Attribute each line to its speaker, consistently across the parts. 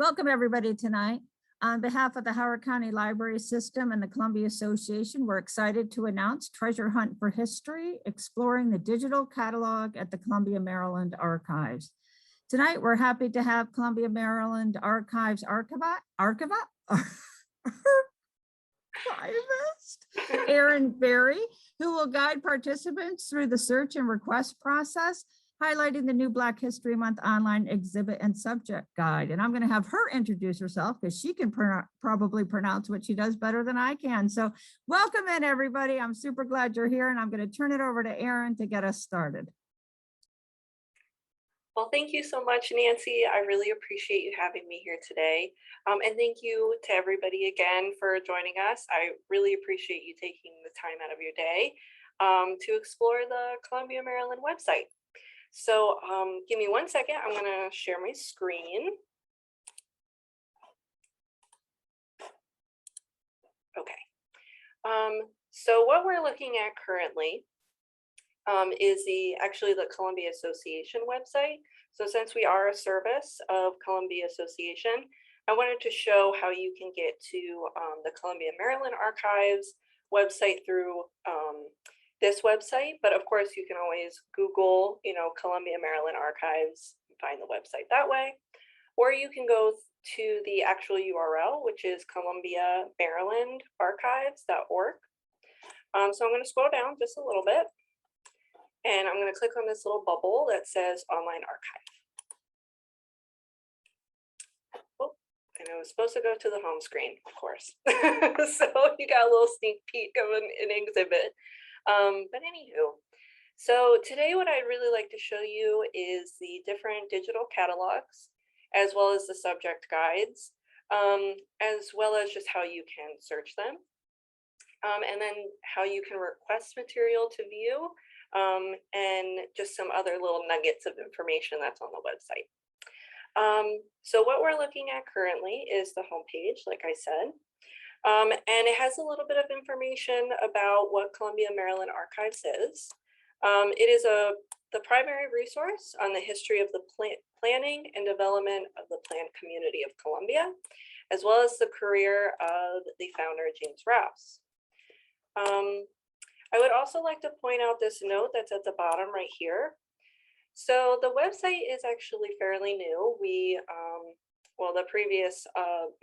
Speaker 1: Welcome everybody tonight. On behalf of the Howard County Library System and the Columbia Association, we're excited to announce Treasure Hunt for History, exploring the digital catalog at the Columbia, Maryland Archives. Tonight, we're happy to have Columbia, Maryland Archives Archivist, Erin, who will guide participants through the search and request process, highlighting the new Black History Month online exhibit and subject guide. And I'm going to have her introduce herself because she can probably pronounce what she does better than I can. So welcome in, everybody. I'm super glad you're here, and I'm going to turn it over to Erin to get us started.
Speaker 2: Well, thank you so much, Nancy. I really appreciate you having me here today. And thank you to everybody again for joining us. I really appreciate you taking the time out of your day to explore the Columbia, Maryland website. So give me 1 second. I'm going to share my screen. Okay. So what we're looking at currently is actually the Columbia Association website. So since we are a service of Columbia Association, I wanted to show how you can get to the Columbia, Maryland Archives website through this website, but of course you can always Google, Columbia, Maryland Archives, and find the website that way, or you can go to the actual URL, which is columbiamarylandarchives.org. So I'm going to scroll down just a little bit, and I'm going to click on this little bubble that says Online Archive. Oh, and I was supposed to go to the home screen, of course. So you got a little sneak peek of an exhibit. But anywho, so today what I'd really like to show you is the different digital catalogs, as well as the subject guides, as well as just how you can search them, and then how you can request material to view, and just some other little nuggets of information that's on the website. So what we're looking at currently is the homepage, like I said. And it has a little bit of information about what Columbia, Maryland Archives is. It is the primary resource on the history of the planning and development of the planned community of Columbia, as well as the career of the founder, James Rouse. I would also like to point out this note that's at the bottom right here. So the website is actually fairly new. The previous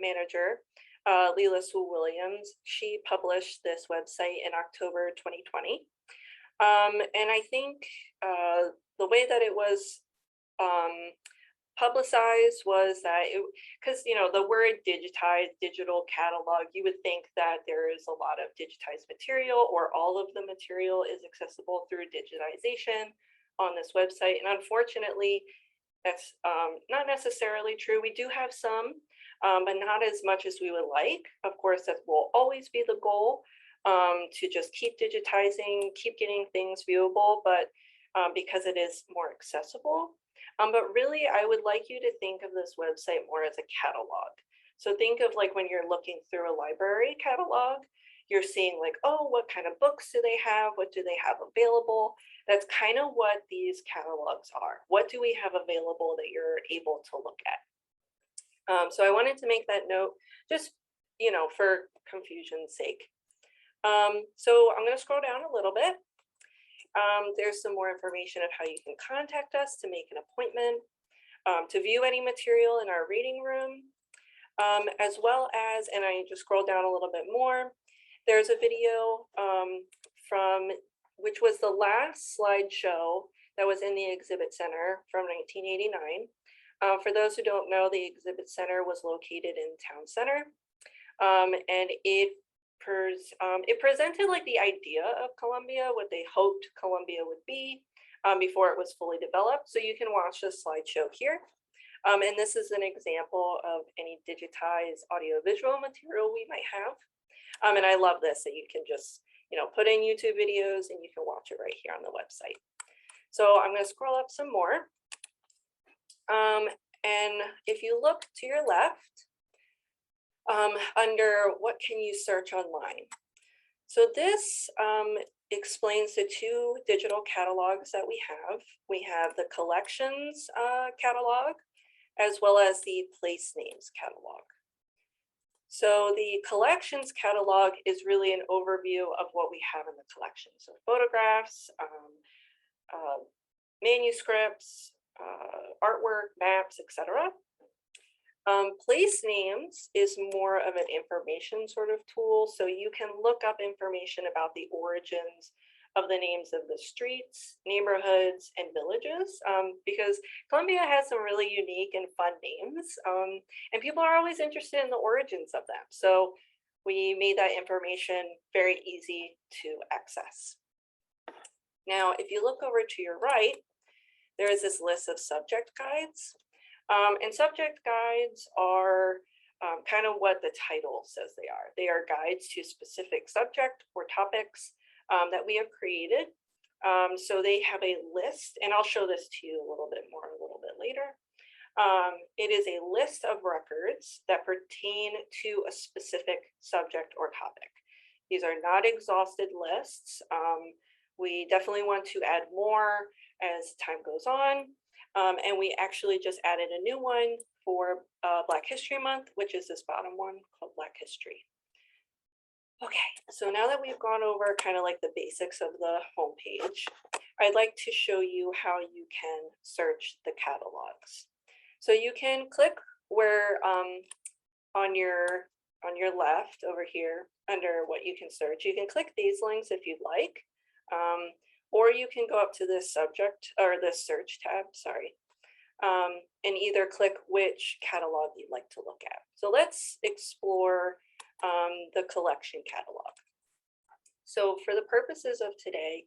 Speaker 2: manager, Leila Sue Williams, she published this website in October 2020. And I think the way that it was publicized was that because the word digitized, digital catalog, you would think that there is a lot of digitized material, or all of the material is accessible through digitization on this website. And unfortunately, that's not necessarily true. We do have some, but not as much as we would like. Of course, that will always be the goal, to just keep digitizing, keep getting things viewable, but because it is more accessible. But really, I would like you to think of this website more as a catalog. So think of like when you're looking through a library catalog, you're seeing like, oh, what kind of books do they have? What do they have available? That's kind of what these catalogs are. What do we have available that you're able to look at? So I wanted to make that note, just, for confusion's sake. So I'm going to scroll down a little bit. There's some more information of how you can contact us to make an appointment, to view any material in our reading room, as well as, and I just scroll down a little bit more, there's a video which was the last slideshow that was in the exhibit center from 1989. For those who don't know, the exhibit center was located in Town Center, and it presented like the idea of Columbia, what they hoped Columbia would be before it was fully developed. So you can watch this slideshow here. And this is an example of any digitized audiovisual material we might have. And I love this, that you can just, put in YouTube videos and you can watch it right here on the website. So I'm going to scroll up some more. And if you look to your left, under what can you search online? So this explains the two digital catalogs that we have. We have the collections catalog, as well as the place names catalog. So the collections catalog is really an overview of what we have in the collection. So photographs, manuscripts, artwork, maps, etc. Place names is more of an information sort of tool. So you can look up information about the origins of the names of the streets, neighborhoods, and villages, because Columbia has some really unique and fun names, and people are always interested in the origins of them. So we made that information very easy to access. Now, if you look over to your right, there is this list of subject guides. And subject guides are kind of what the title says they are. They are guides to specific subject or topics that we have created. So they have a list, and I'll show this to you a little bit later. It is a list of records that pertain to a specific subject or topic. These are not exhausted lists. We definitely want to add more as time goes on. And we actually just added a new one for Black History Month, which is this bottom one called Black History. Okay, so now that we've gone over kind of like the basics of the homepage, I'd like to show you how you can search the catalogs. So you can click where on your left over here under what you can search. You can click these links if you'd like, or you can go up to this subject or this search tab, sorry, and either click which catalog you'd like to look at. So let's explore the collection catalog. So for the purposes of today,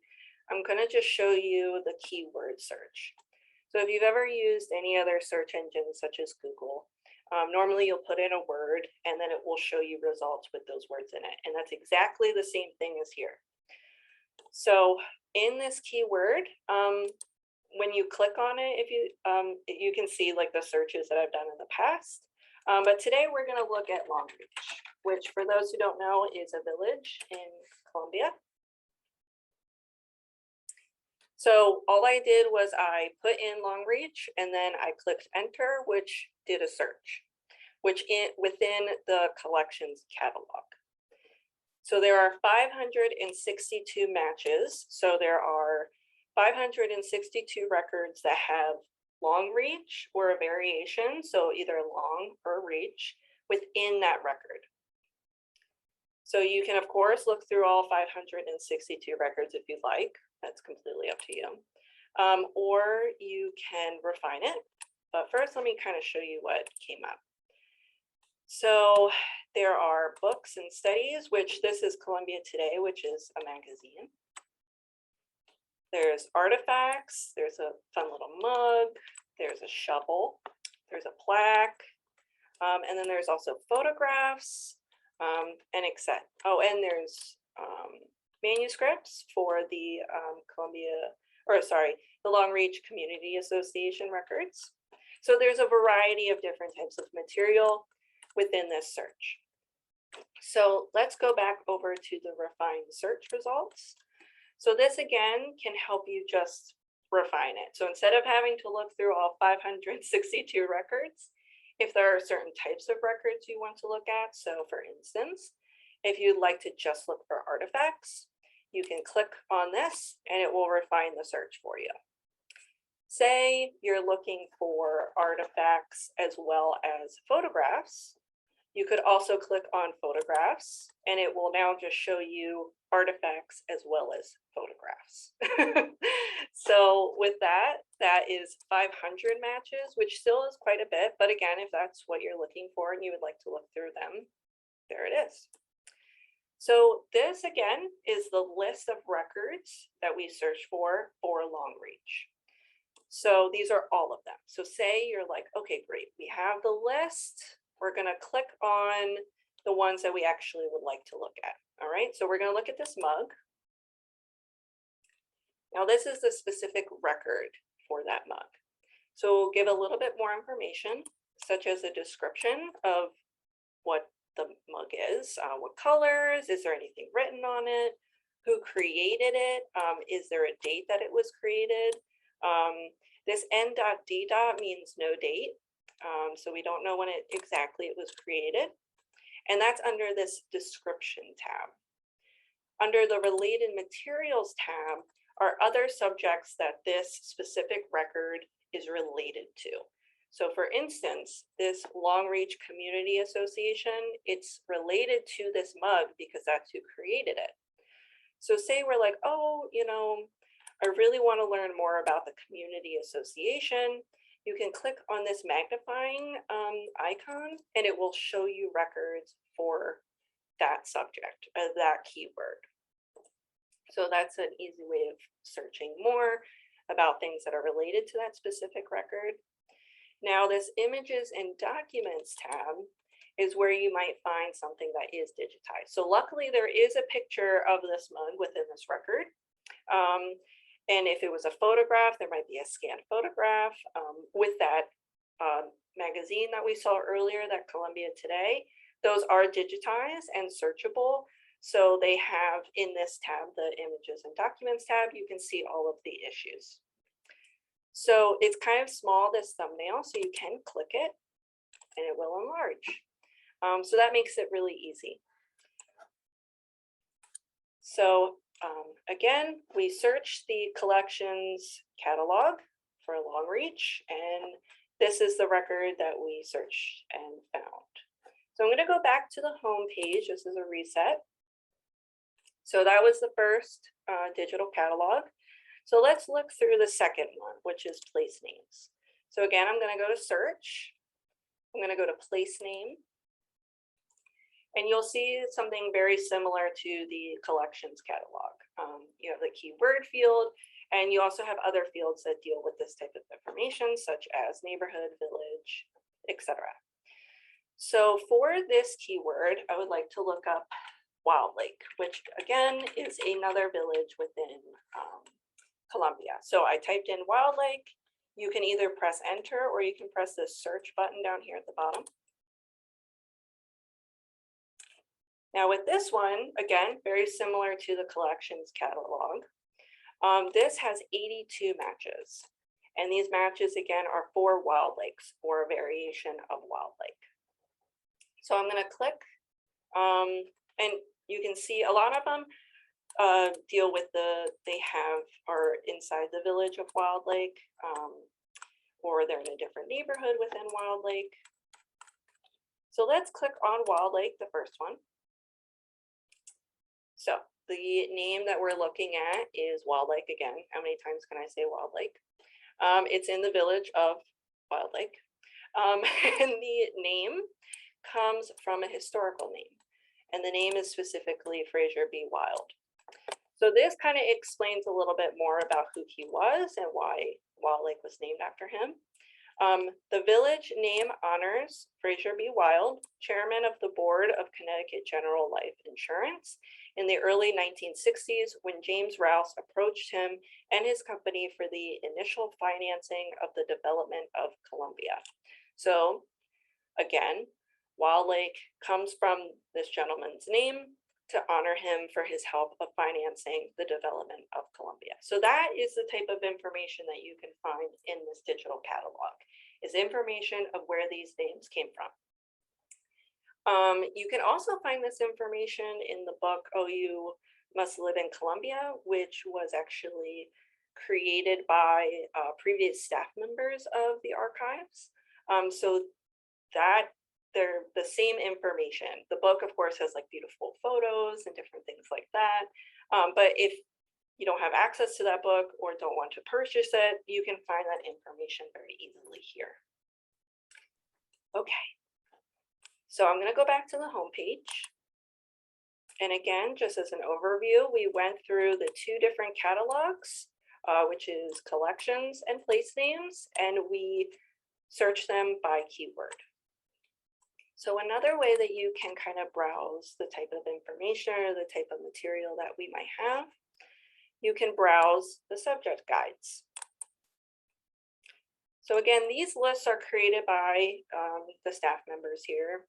Speaker 2: I'm going to just show you the keyword search. So if you've ever used any other search engine such as Google, normally you'll put in a word and then it will show you results with those words in it. And that's exactly the same thing as here. So in this keyword, when you click on it, if you can see like the searches that I've done in the past. But today we're going to look at Long Reach, which for those who don't know is a village in Columbia. So all I did was I put in Long Reach and then I clicked enter, which did a search, within the collections catalog. So there are 562 matches. So there are 562 records that have long reach or a variation, so either long or reach within that record. So you can, of course, look through all 562 records if you'd like. That's completely up to you. Or you can refine it. But first, let me kind of show you what came up. So there are books and studies, which this is Columbia Today, which is a magazine. There's artifacts, there's a fun little mug, there's a shovel, there's a plaque, and then there's also photographs, and etc. Oh, and there's manuscripts for the the Long Reach Community Association records. So there's a variety of different types of material within this search. So let's go back over to the refined search results. So this again can help you just refine it. So instead of having to look through all 562 records, if there are certain types of records you want to look at, so for instance, if you'd like to just look for artifacts, you can click on this and it will refine the search for you. Say you're looking for artifacts as well as photographs. You could also click on photographs and it will now just show you artifacts as well as photographs. So with that, that is 500 matches, which still is quite a bit. But again, if that's what you're looking for and you would like to look through them, there it is. So this again is the list of records that we search for Long Reach. So these are all of them. So say you're like, okay, great, we have the list. We're going to click on the ones that we actually would like to look at. All right, so we're going to look at this mug. Now this is the specific record for that mug. So we'll give a little bit more information, such as a description of what the mug is, what colors, is there anything written on it, who created it, is there a date that it was created. This n.d. means no date. So we don't know when exactly it was created. And that's under this description tab. Under the related materials tab are other subjects that this specific record is related to. So for instance, this Long Reach Community Association, it's related to this mug because that's who created it. So say we're like, oh, I really want to learn more about the community association. You can click on this magnifying icon and it will show you records for that subject, that keyword. So that's an easy way of searching more about things that are related to that specific record. Now this images and documents tab is where you might find something that is digitized. So luckily there is a picture of this mug within this record. And if it was a photograph, there might be a scanned photograph with that magazine that we saw earlier, that Columbia Today. Those are digitized and searchable. So they have in this tab, the images and documents tab, you can see all of the issues. So it's kind of small, this thumbnail, so you can click it and it will enlarge. So that makes it really easy. So again, we search the collections catalog for Long Reach, and this is the record that we searched and found. So I'm going to go back to the home page. This is a reset. So that was the first digital catalog. So let's look through the second one, which is place names. So again, I'm going to go to search. I'm going to go to place name. And you'll see something very similar to the collections catalog. You have the keyword field, and you also have other fields that deal with this type of information, such as neighborhood, village, etc. So for this keyword, I would like to look up Wild Lake, which again is another village within Columbia. So I typed in Wild Lake. You can either press enter or you can press the search button down here at the bottom. Now with this one, again, very similar to the collections catalog, this has 82 matches. And these matches, again, are for Wild Lakes, or a variation of Wild Lake. So I'm going to click, and you can see a lot of them deal with are inside the village of Wild Lake, or they're in a different neighborhood within Wild Lake. So let's click on Wild Lake, the first one. So the name that we're looking at is Wild Lake again. How many times can I say Wild Lake? It's in the village of Wild Lake. And the name comes from a historical name. And the name is specifically Fraser B. Wild. So this kind of explains a little bit more about who he was and why Wild Lake was named after him. The village name honors Fraser B. Wild, chairman of the board of Connecticut General Life Insurance in the early 1960s, when James Rouse approached him and his company for the initial financing of the development of Columbia. So again, Wild Lake comes from this gentleman's name to honor him for his help of financing the development of Columbia. So that is the type of information that you can find in this digital catalog, is information of where these names came from. You can also find this information in the book, Oh, You Must Live in Columbia, which was actually created by previous staff members of the archives. So that they're the same information. The book, of course, has like beautiful photos and different things like that. But if you don't have access to that book or don't want to purchase it, you can find that information very easily here. Okay, so I'm going to go back to the home page. And again, just as an overview, we went through the two different catalogs, which is collections and place names, and we searched them by keyword. So another way that you can kind of browse the type of information or the type of material that we might have, you can browse the subject guides. So again, these lists are created by the staff members here.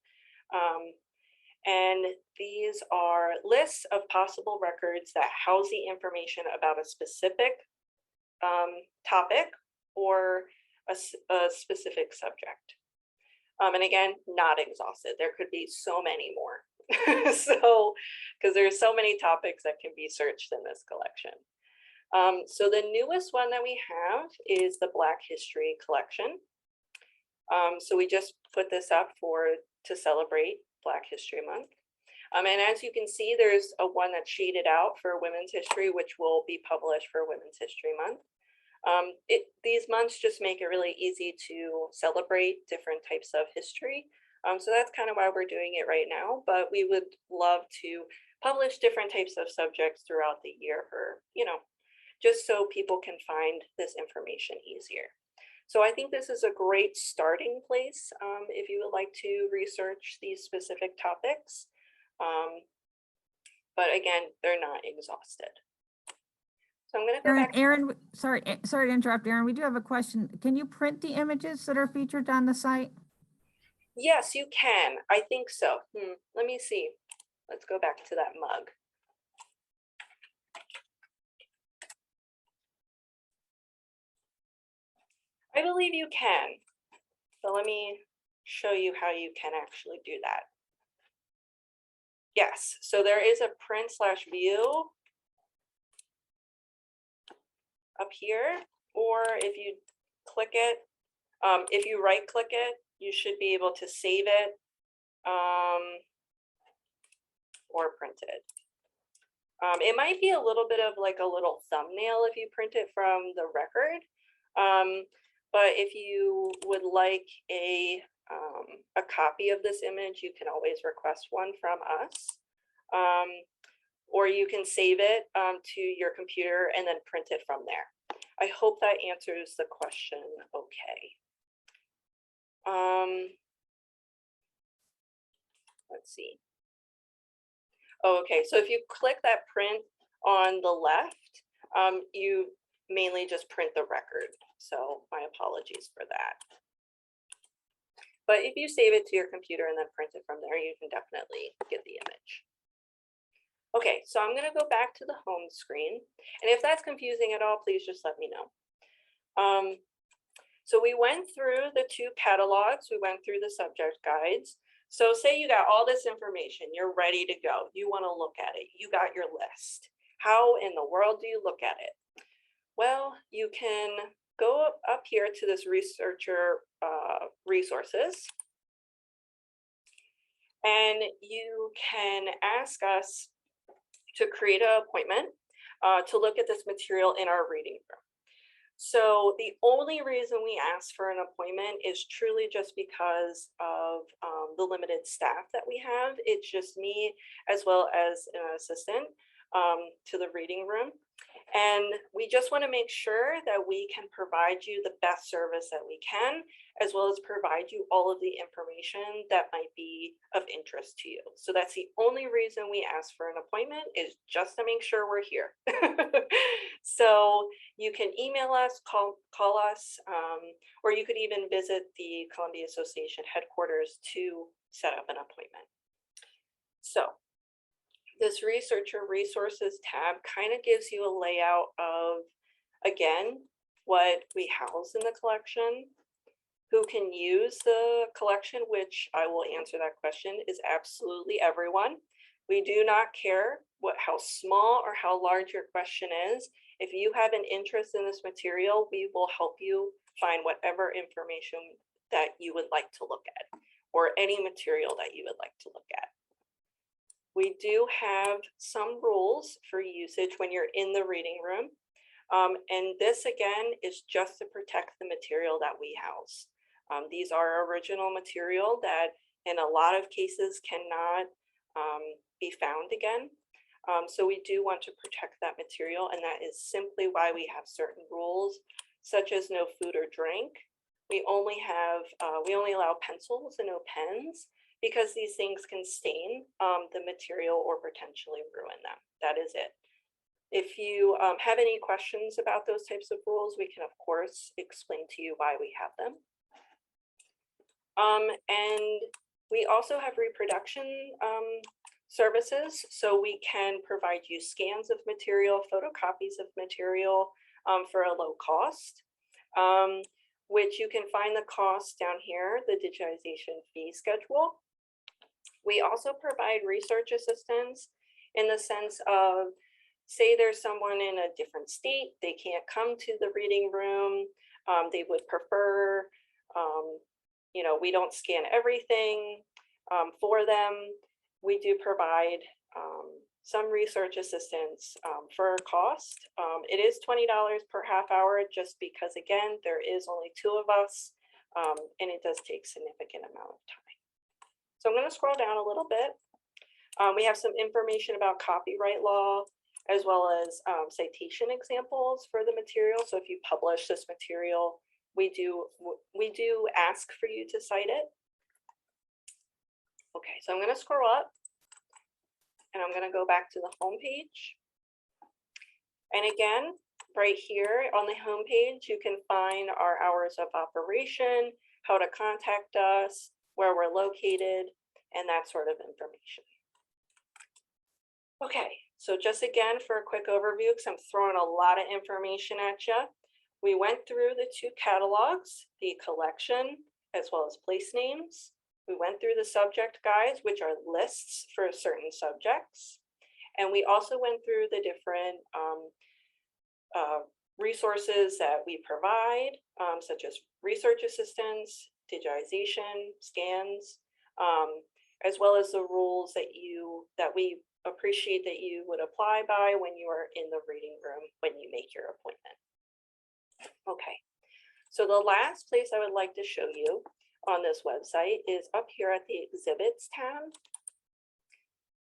Speaker 2: And these are lists of possible records that house the information about a specific topic or a specific subject. And again, not exhausted. There could be so many more. So, because there's so many topics that can be searched in this collection. So the newest one that we have is the Black History collection. So we just put this up to celebrate Black History Month. And as you can see, there's a one that's shaded out for Women's History, which will be published for Women's History Month. These months just make it really easy to celebrate different types of history. So that's kind of why we're doing it right now, but we would love to publish different types of subjects throughout the year for, just so people can find this information easier. So I think this is a great starting place if you would like to research these specific topics. But again, they're not exhausted. So I'm going to go back.
Speaker 1: Erin, sorry to interrupt, Erin. We do have a question. Can you print the images that are featured on the site?
Speaker 2: Yes, you can. I think so. Let me see. Let's go back to that mug. I believe you can. So let me show you how you can actually do that. Yes, so there is a print/view up here, or if you click it, if you right click it, you should be able to save it or print it. It might be a little bit of like a little thumbnail if you print it from the record. But if you would like a copy of this image, you can always request one from us. Or you can save it to your computer and then print it from there. I hope that answers the question okay. Let's see. Oh, okay, so if you click that print on the left, you mainly just print the record. So my apologies for that. But if you save it to your computer and then print it from there, you can definitely get the image. Okay, so I'm going to go back to the home screen. And if that's confusing at all, please just let me know. So we went through the two catalogs. We went through the subject guides. So say you got all this information, you're ready to go. You want to look at it. You got your list. How in the world do you look at it? Well, you can go up here to this researcher resources. And you can ask us to create an appointment to look at this material in our reading room. So the only reason we ask for an appointment is truly just because of the limited staff that we have. It's just me as well as an assistant to the reading room. And we just want to make sure that we can provide you the best service that we can, as well as provide you all of the information that might be of interest to you. So that's the only reason we ask for an appointment, is just to make sure we're here. So you can email us, call us, or you could even visit the Columbia Association headquarters to set up an appointment. So this researcher resources tab kind of gives you a layout of, again, what we house in the collection, who can use the collection, which I will answer that question, is absolutely everyone. We do not care how small or how large your question is. If you have an interest in this material, we will help you find whatever information that you would like to look at, or any material that you would like to look at. We do have some rules for usage when you're in the reading room. And this again is just to protect the material that we house. These are original material that in a lot of cases cannot be found again. So we do want to protect that material, and that is simply why we have certain rules, such as no food or drink. We only allow pencils and no pens, because these things can stain the material or potentially ruin them. That is it. If you have any questions about those types of rules, we can, of course, explain to you why we have them. And we also have reproduction services. So we can provide you scans of material, photocopies of material for a low cost. which you can find the costs down here, the digitization fee schedule. We also provide research assistance in the sense of, say there's someone in a different state, they can't come to the reading room, they would prefer, you know, we don't scan everything for them. We do provide some research assistance for a cost. It is $20 per half hour, just because, again, there is only 2 of us, and it does take significant amount of time. So I'm going to scroll down a little bit. We have some information about copyright law, as well as citation examples for the material. So if you publish this material, we do ask for you to cite it. Okay, so I'm going to scroll up, and I'm going to go back to the home page. And again, right here on the home page, you can find our hours of operation, how to contact us, where we're located, and that sort of information. Okay, so just again for a quick overview, because I'm throwing a lot of information at you. We went through the 2 catalogs, the collection, as well as place names. We went through the subject guides, which are lists for certain subjects. And we also went through the different resources that we provide, such as research assistance, digitization, scans, as well as the rules that we appreciate that you would apply by when you are in the reading room when you make your appointment. Okay, so the last place I would like to show you on this website is up here at the exhibits tab.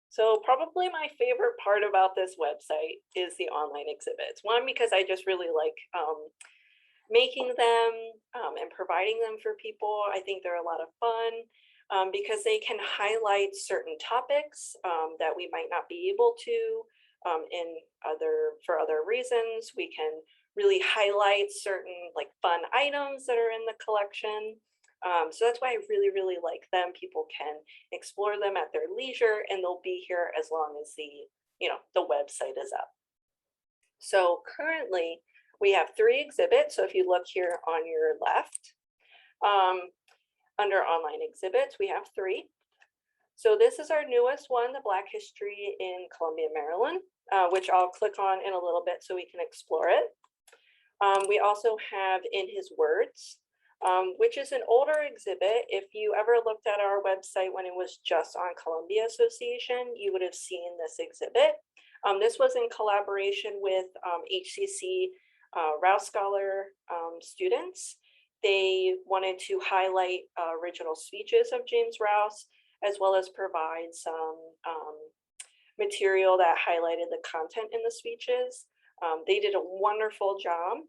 Speaker 2: So probably my favorite part about this website is the online exhibits. One, because I just really like making them and providing them for people. I think they're a lot of fun because they can highlight certain topics that we might not be able to for other reasons. We can really highlight certain like fun items that are in the collection. So that's why I really, really like them. People can explore them at their leisure, and they'll be here as long as the website is up. So currently we have 3 exhibits. So if you look here on your left, under online exhibits, we have 3. So this is our newest one, the Black History in Columbia, Maryland, which I'll click on in a little bit so we can explore it. We also have In His Words, which is an older exhibit. If you ever looked at our website when it was just on Columbia Association, you would have seen this exhibit. This was in collaboration with HCC Rouse Scholar students. They wanted to highlight original speeches of James Rouse, as well as provide some material that highlighted the content in the speeches. They did a wonderful job.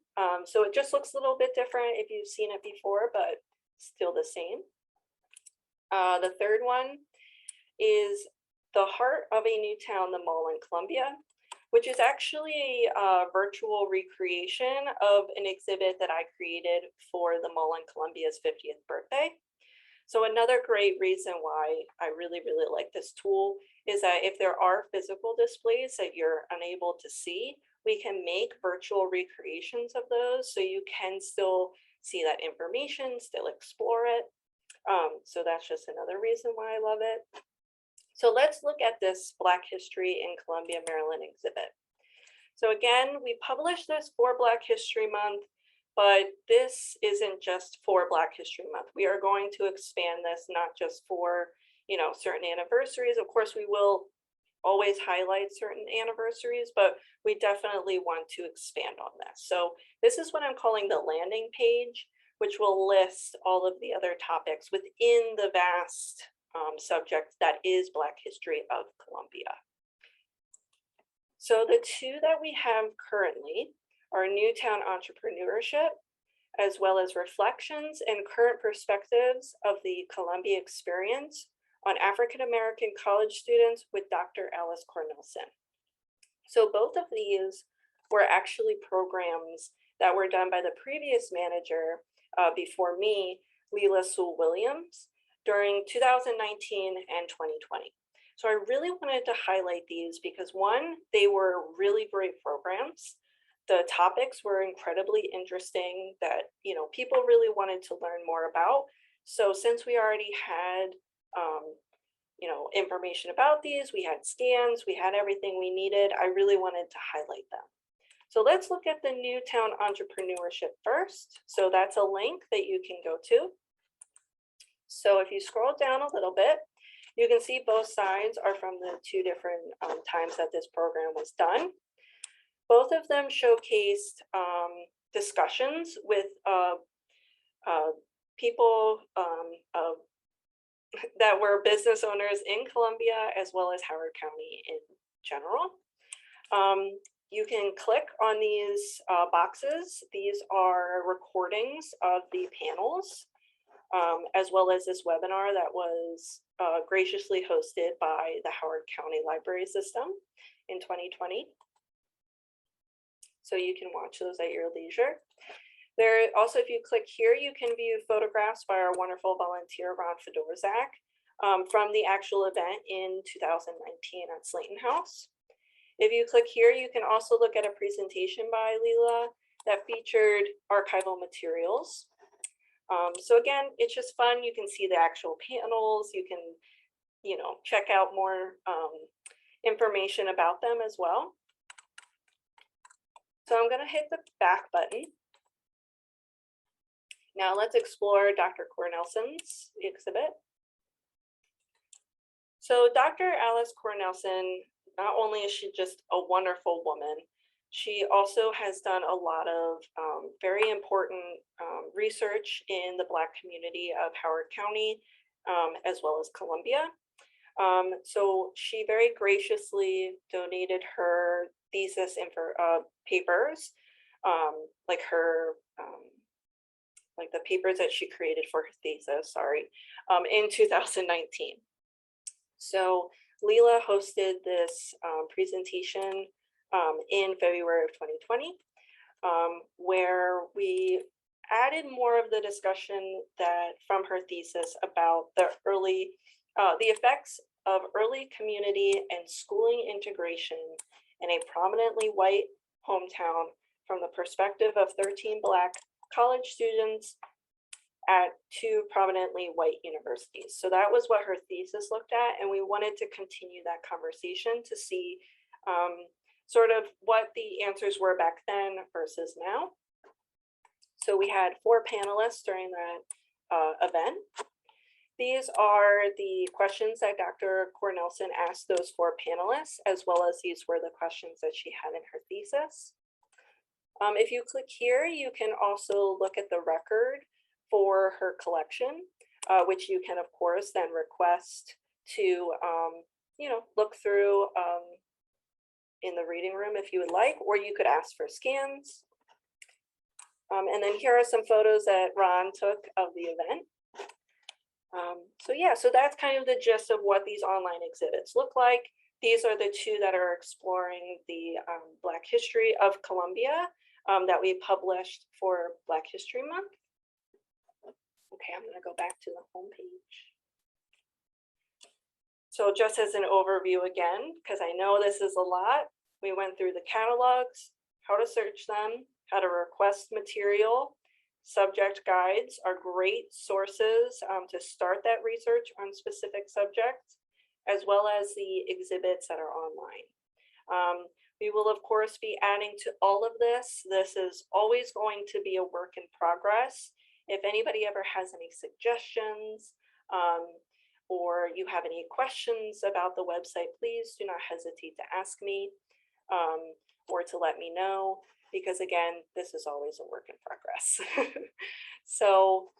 Speaker 2: So it just looks a little bit different if you've seen it before, but still the same. The third one is The Heart of a New Town, the Mall in Columbia, which is actually a virtual recreation of an exhibit that I created for the Mall in Columbia's 50th birthday. So another great reason why I really, really like this tool is that if there are physical displays that you're unable to see, we can make virtual recreations of those so you can still see that information, still explore it. So that's just another reason why I love it. So let's look at this Black History in Columbia, Maryland exhibit. So again, we published this for Black History Month, but this isn't just for Black History Month. We are going to expand this not just for, certain anniversaries. Of course, we will always highlight certain anniversaries, but we definitely want to expand on this. So this is what I'm calling the landing page, which will list all of the other topics within the vast subject that is Black History of Columbia. So the 2 that we have currently are Newtown Entrepreneurship, as well as Reflections and Current Perspectives of the Columbia Experience on African-American College Students with Dr. Alice Cornelson. So both of these were actually programs that were done by the previous manager before me, Leela Sewell Williams, during 2019 and 2020. So I really wanted to highlight these because 1, they were really great programs. The topics were incredibly interesting that, you know, people really wanted to learn more about. So since we already had, you know, information about these, we had scans, we had everything we needed, I really wanted to highlight them. So let's look at the Newtown entrepreneurship first. So that's a link that you can go to. So if you scroll down a little bit, you can see both sides are from the two different times that this program was done. Both of them showcased discussions with people that were business owners in Columbia, as well as Howard County in general. You can click on these boxes. These are recordings of the panels, as well as this webinar that was graciously hosted by the Howard County Library System in 2020. So you can watch those at your leisure. There also, if you click here, you can view photographs by our wonderful volunteer, Ron Fedorzak, from the actual event in 2019 at Slayton House. If you click here, you can also look at a presentation by Leela that featured archival materials. So again, it's just fun. You can see the actual panels. You can, you know, check out more information about them as well. So I'm going to hit the back button. Now let's explore Dr. Cornelson's exhibit. So Dr. Alice Cornelson, not only is she just a wonderful woman, she also has done a lot of very important research in the Black community of Howard County, as well as Columbia. So she very graciously donated her thesis papers, like the papers that she created for her thesis, in 2019. So Leela hosted this presentation in February of 2020, where we added more of the discussion that from her thesis about the effects of early community and schooling integration in a prominently white hometown from the perspective of 13 Black college students at two prominently white universities. So that was what her thesis looked at, and we wanted to continue that conversation to see sort of what the answers were back then versus now. So we had 4 panelists during that event. These are the questions that Dr. Cornelson asked those 4 panelists, as well as these were the questions that she had in her thesis. If you click here, you can also look at the record for her collection, which you can, of course, then request to, you know, look through in the reading room if you would like, or you could ask for scans. And then here are some photos that Ron took of the event. So yeah, so that's kind of the gist of what these online exhibits look like. These are the 2 that are exploring the Black history of Columbia that we published for Black History Month. Okay, I'm going to go back to the home page. So just as an overview again, because I know this is a lot, we went through the catalogs, how to search them, how to request material. Subject guides are great sources to start that research on specific subjects, as well as the exhibits that are online. We will, of course, be adding to all of this. This is always going to be a work in progress. If anybody ever has any suggestions or you have any questions about the website, please do not hesitate to ask me or to let me know, because again, this is always a work in progress. So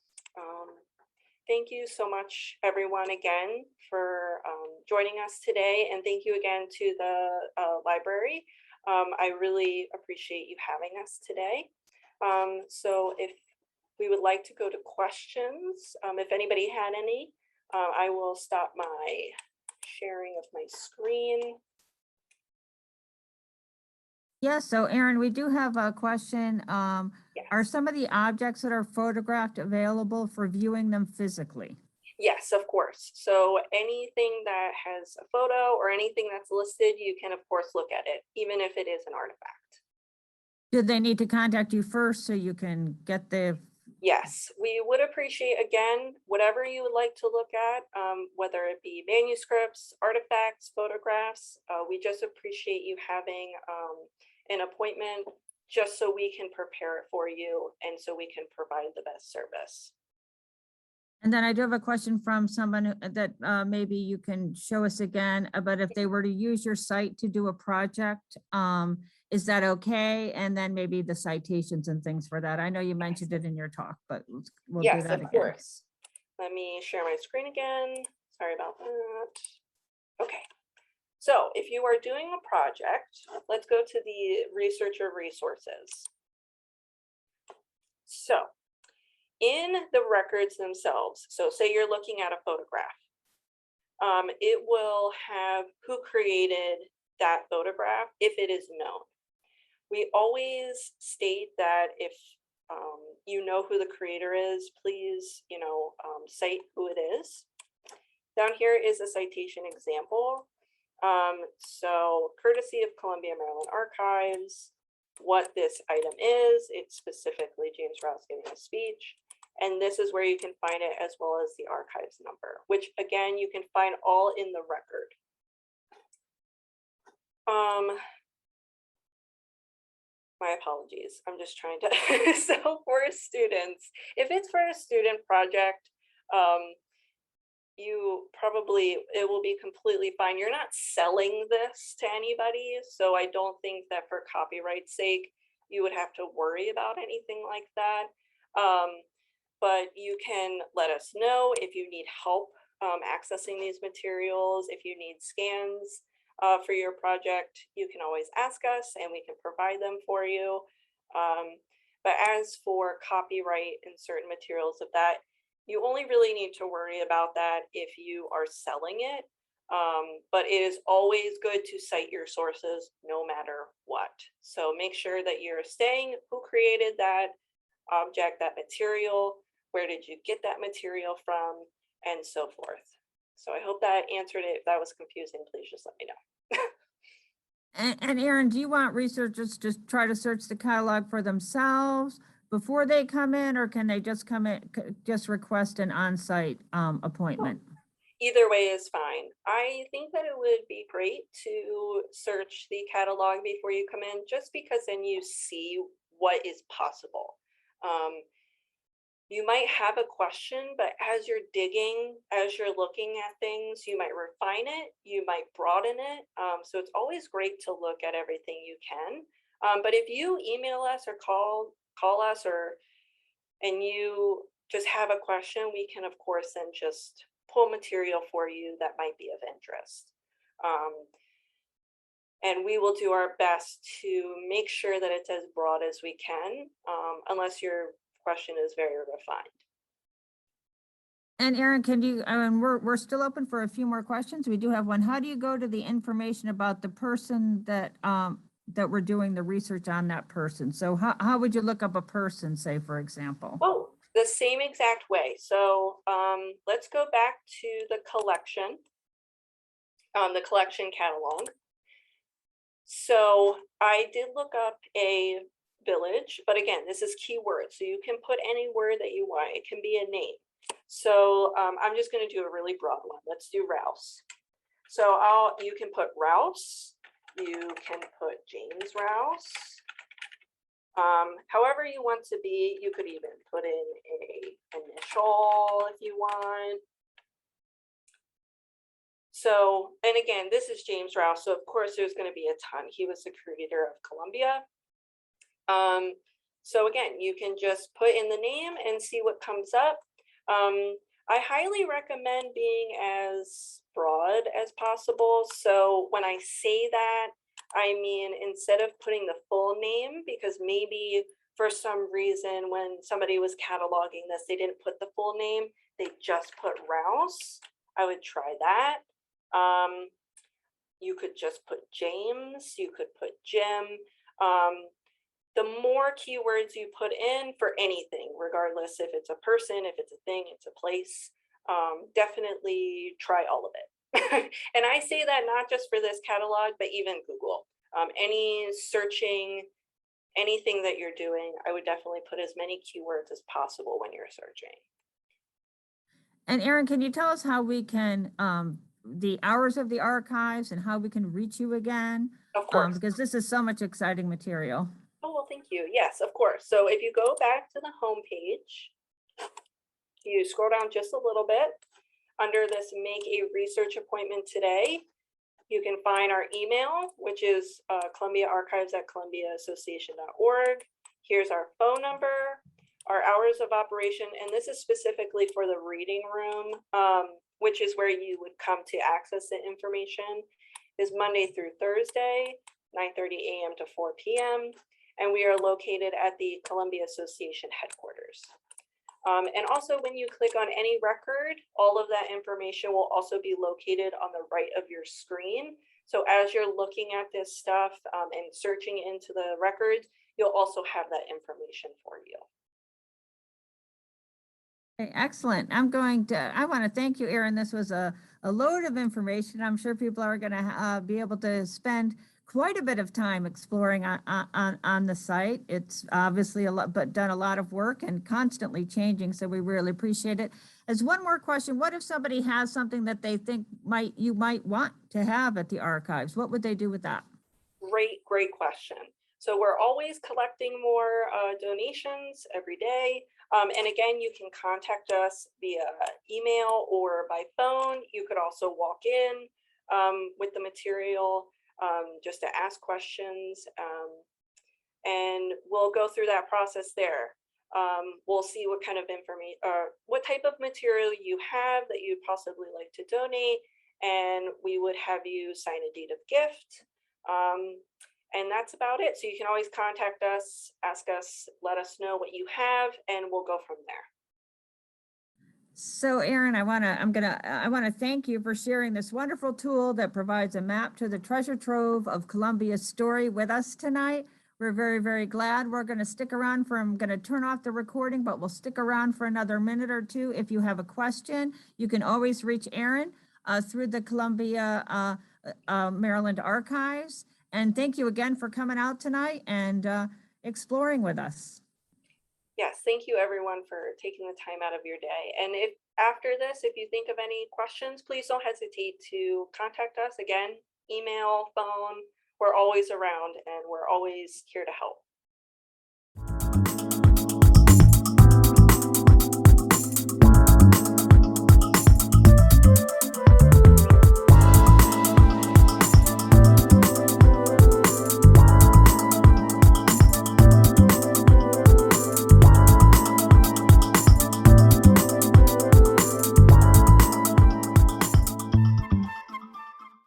Speaker 2: thank you so much, everyone, again, for joining us today. And thank you again to the library. I really appreciate you having us today. So if we would like to go to questions, if anybody had any, I will stop my sharing of my screen.
Speaker 1: Yes, so Erin, we do have a question.
Speaker 2: Yes.
Speaker 1: Are some of the objects that are photographed available for viewing them physically?
Speaker 2: Yes, of course. So anything that has a photo or anything that's listed, you can of course look at it, even if it is an artifact.
Speaker 1: Do they need to contact you first so you can get the,
Speaker 2: Yes, we would appreciate, again, whatever you would like to look at, whether it be manuscripts, artifacts, photographs. We just appreciate you having an appointment just so we can prepare it for you and so we can provide the best service.
Speaker 1: and then I do have a question from someone that maybe you can show us again about if they were to use your site to do a project, is that okay? And then maybe the citations and things for that. I know you mentioned it in your talk, but we'll do
Speaker 2: Yes,
Speaker 1: that
Speaker 2: of
Speaker 1: again.
Speaker 2: course. Let me share my screen again. Sorry about that. Okay. So if you are doing a project, let's go to the researcher resources. So in the records themselves, so say you're looking at a photograph, it will have who created that photograph if it is known. We always state that if you know who the creator is, please, cite who it is. Down here is a citation example. So courtesy of Columbia, Maryland Archives, what this item is, it's specifically James Rouse giving a speech. And this is where you can find it, as well as the archives number, which again, you can find all in the record. My apologies, I'm just trying to, so for students, if it's for a student project, it will be completely fine. You're not selling this to anybody, so I don't think that for copyright's sake, you would have to worry about anything like that. But you can let us know if you need help accessing these materials. If you need scans for your project, you can always ask us and we can provide them for you. But as for copyright and certain materials of that, you only really need to worry about that if you are selling it. But it is always good to cite your sources no matter what. So make sure that you're saying who created that object, that material, where did you get that material from, and so forth. So I hope that answered it. If that was confusing, please just let me know.
Speaker 1: And Erin, do you want researchers to try to search the catalog for themselves before they come in, or can they just come in, just request an on-site appointment?
Speaker 2: Either way is fine. I think that it would be great to search the catalog before you come in, just because then you see what is possible. You might have a question, but as you're digging, as you're looking at things, you might refine it, you might broaden it. So it's always great to look at everything you can. But if you email us or call us, and you just have a question, we can of course then just pull material for you that might be of interest. And we will do our best to make sure that it's as broad as we can, unless your question is very refined.
Speaker 1: And Erin, can you, we're still open for a few more questions. We do have one. How do you go to the information about the person that that we're doing the research on that person? So how would you look up a person, say, for example?
Speaker 2: Oh, the same exact way. So let's go back to the collection catalog. So I did look up a village, but again, this is keywords. So you can put any word that you want. It can be a name. So I'm just going to do a really broad one. Let's do Rouse. So you can put Rouse. You can put James Rouse. However you want to be. You could even put in a initial if you want. So, and again, this is James Rouse. So of course there's going to be a ton. He was the creator of Columbia. So again, you can just put in the name and see what comes up. I highly recommend being as broad as possible. So when I say that, I mean, instead of putting the full name, because maybe for some reason when somebody was cataloging this, they didn't put the full name, they just put Rouse. I would try that. You could just put James, you could put Jim. The more keywords you put in for anything, regardless if it's a person, if it's a thing, it's a place, definitely try all of it. And I say that not just for this catalog, but even Google. Any searching anything that you're doing, I would definitely put as many keywords as possible when you're searching.
Speaker 1: And Erin, can you tell us how we can, the hours of the archives and how we can reach you again?
Speaker 2: Of course.
Speaker 1: Because this is so much exciting material.
Speaker 2: Oh, well, thank you. Yes, of course. So if you go back to the home page, you scroll down just a little bit. Under this make a research appointment today, you can find our email, which is columbiaarchives@columbiaassociation.org. Here's our phone number, our hours of operation, and this is specifically for the reading room, which is where you would come to access the information, is Monday through Thursday, 9:30 a.m. to 4 p.m. And we are located at the Columbia Association headquarters. And also when you click on any record, all of that information will also be located on the right of your screen. So as you're looking at this stuff and searching into the records, you'll also have that information for you.
Speaker 1: Okay, excellent. I want to thank you, Erin. This was a load of information. I'm sure people are going to be able to spend quite a bit of time exploring on the site. It's obviously done a lot of work and constantly changing. So we really appreciate it. As one more question, what if somebody has something that they think you might want to have at the archives? What would they do with that?
Speaker 2: Great question. So we're always collecting more donations every day. And again, you can contact us via email or by phone. You could also walk in with the material just to ask questions. And we'll go through that process there. We'll see what kind of information, what type of material you have that you'd possibly like to donate. And we would have you sign a deed of gift. And that's about it. So you can always contact us, ask us, let us know what you have, and we'll go from there.
Speaker 1: So Erin, I want to thank you for sharing this wonderful tool that provides a map to the treasure trove of Columbia's story with us tonight. We're very, very glad. We're going to stick around I'm going to turn off the recording, but we'll stick around for another minute or two. If you have a question, you can always reach Erin through the Columbia, Maryland Archives. And thank you again for coming out tonight and exploring with us.
Speaker 2: Yes, thank you everyone for taking the time out of your day. And if after this, if you think of any questions, please don't hesitate to contact us. Again, email, phone, we're always around and we're always here to help.